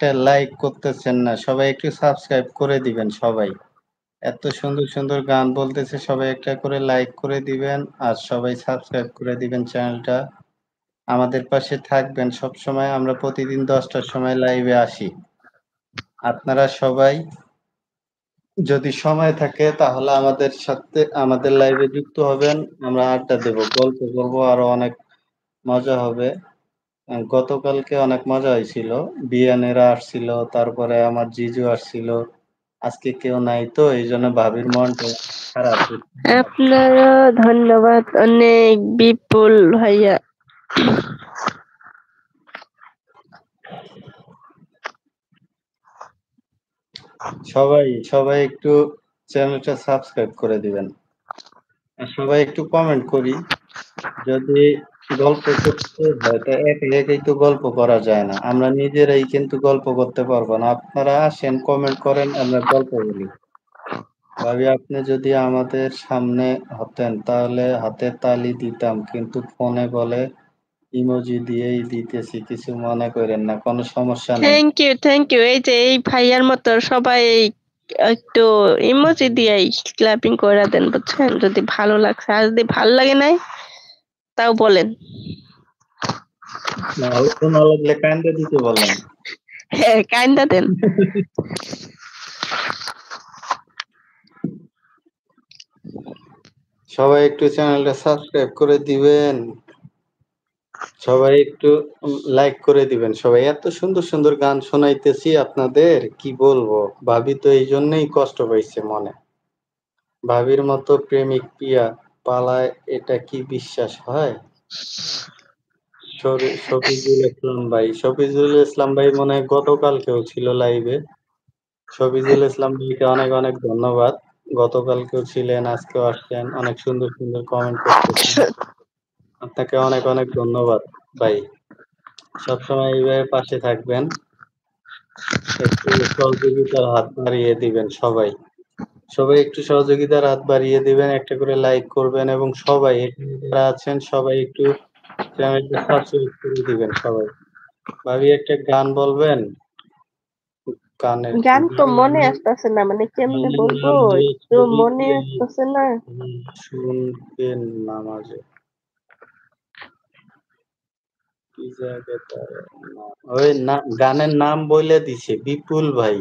একটা লাইক করতেছেন না। সবাই একটু সাবস্ক্রাইব করে দিবেন সবাই। এত সুন্দর, সুন্দর গান বলতেছে সবাই একটা করে লাইক করে দিবেন আর সবাই সাবস্ক্রাইব করে দিবেন চ্যানেলটা। আমাদের পাশে থাকবেন সবসময়। আমরা প্রতিদিন 10টার সময় লাইভে আসি। আপনারা সবাই যদি সময় থাকে তাহলে আমাদের সাথে আমাদের লাইভে যুক্ত হবেন। আমরা আড্ডা দেব, গল্প করব, আরো অনেক মজা হবে। গতকালকে অনেক মজা হয়েছিল। বিয়ানেরা আসছিল, তারপরে আমার জিজু আসছিল। আজকে কেউ নাই তো এইজন্য ভাবির মনটা খারাপ। আপনারা ধন্যবাদ অনেক বিপুল ভাইয়া। সবাই একটু চ্যানেলটা সাবস্ক্রাইব করে দিবেন। আর সবাই একটু কমেন্ট করি। যদি গল্প করতে হয় তা একা একাই তো গল্প করা যায় না। আমরা নিজেরাই কিন্তু গল্প করতে পারবো না। আপনারা আসেন, কমেন্ট করেন, আমরা গল্প বলি। ভাবি আপনি যদি আমাদের সামনে হতেন তাহলে হাতে তালি দিতাম, কিন্তু ফোনে বলে ইমোজি দিয়েই দিতেছি, কিছু মনে করেন না, কোনো সমস্যা নেই। Thank you. এই যে এই ভাইয়ার মতো সবাই একটু ইমোজি দিয়েই ক্ল্যাপিং করে দেন, বুঝছেন? যদি ভালো লাগছে, আর যদি ভালো লাগে নাই তাও বলেন। ভালো না লাগলে কান্দে দিতে বলেন। হ্যাঁ, কাইন্দা দেন। সবাই একটু চ্যানেলটা সাবস্ক্রাইব করে দিবেন। সবাই একটু লাইক করে দিবেন। সবাই এত সুন্দর সুন্দর গান শোনাইতেছি আপনাদের, কি বলবো। ভাবি তো এই জন্যই কষ্ট পাইছে মনে। ভাবির মতো প্রেমিক পিয়া পালায়, এটা কি বিশ্বাস হয়? শফিজুল ইসলাম ভাই, শফিজুল ইসলাম ভাই মনে হয় গতকালকেও ছিল লাইভে। শফিজুল ইসলাম ভাইকে অনেক অনেক ধন্যবাদ। গতকালকেও ছিলেন, আজকেও আসছেন, অনেক সুন্দর সুন্দর কমেন্ট করতেছেন। আপনাকে অনেক অনেক ধন্যবাদ ভাই। সবসময় এইভাবে পাশে থাকবেন। একটু সহযোগিতার হাত বাড়িয়ে দিবেন সবাই। সবাই একটু সহযোগিতার হাত বাড়িয়ে দিবেন, একটা করে লাইক করবেন এবং সবাই এখানে যারা আছেন সবাই একটু চ্যানেলটা সাবস্ক্রাইব করে দিবেন সবাই। ভাবি একটা গান বলবেন? গানের গান তো মনে আসতেছে না, মানে কেমনে গানের বলবো, নাম হলো একটু মনে আসতেছে না। শুনকে নামাজে কি জায়গায় তার নাম? ওই না, গানের নাম বলে দিছে বিপুল ভাই।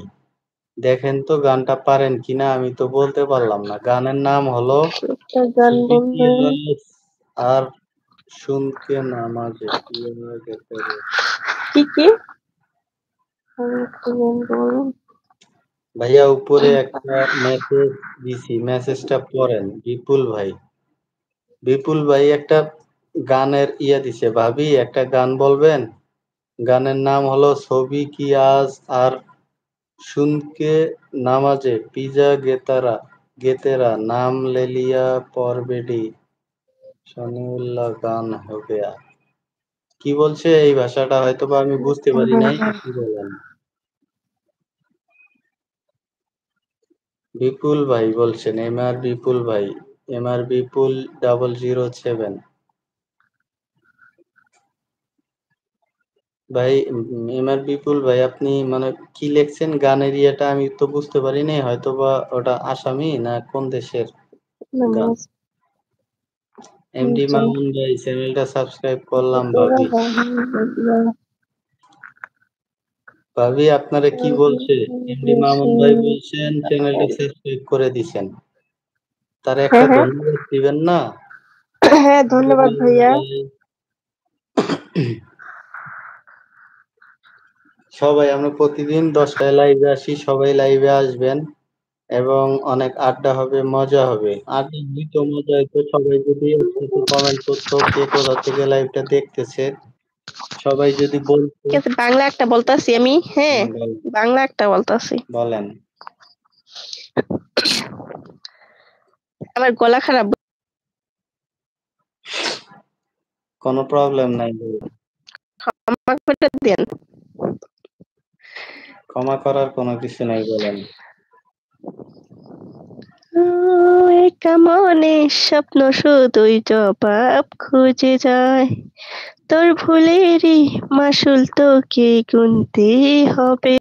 দেখেন তো গানটা পারেন কিনা, আমি তো বলতে পারলাম না। গানের নাম হলো একটা গান বলবে। সুবিকিয়াস আর শুনকে নামাজে কি গেছে রে। কি আমি একটু গান বলুন। ভাইয়া উপরে একটা মেসেজ দিছি, মেসেজটা পড়েন। বিপুল ভাই, বিপুল ভাই একটা গানের ইয়ে দিছে। ভাবি একটা গান বলবেন? গানের নাম হলো ছবি কি আজ আর শুনকে নামাজে পিজা গেতারা গেতেরা নাম লেলিয়া পরবেডি শনিউল্লাহ গান হো গয়া। কি বলছে এই ভাষাটা হয়তোবা আমি বুঝতে পারি নাই, আপনি বলেন। বিপুল ভাই বলছেন, এমআর বিপুল ভাই, এমআর বিপুল 007 ভাই। এমআর বিপুল ভাই আপনি মানে কি লিখছেন গানের ইয়েটা আমি তো বুঝতে পারি নাই, হয়তোবা ওটা আসামি না কোন দেশের গান। নামাজ এমডি মামুন ভাই চ্যানেলটা সাবস্ক্রাইব করলাম ভাবি। ভাবি আপনারা কি বলছে? এমডি মামুন ভাই বলছেন চ্যানেলটা সাবস্ক্রাইব করে দিছেন। তার একটা হ্যাঁ হ্যাঁ ধন্যবাদ দিবেন না? হ্যাঁ, ধন্যবাদ ভাইয়া। সবাই আমরা প্রতিদিন 10টায় লাইভে আসি, সবাই লাইভে আসবেন এবং অনেক আড্ডা হবে, মজা হবে। আড্ডা হইতো, মজা হইতো সবাই যদি একসাথে কমেন্ট করতো কে কোথা থেকে লাইভটা দেখতেছে, সবাই যদি বলতো। ঠিক আছে, বাংলা একটা বলতাছি আমি। হ্যাঁ, বাংলা একটা বলতাছি। বলেন। আমার গলা খারাপ। কোনো প্রবলেম নাই, আমাকে বলে দেন। ক্ষমা করার কোনো কিছু নাই, বলেন। একা মনে স্বপ্ন শুধুই জবাব খুঁজে যায়, তোর ভুলেরই মাসুল তোকে গুনতে হবে।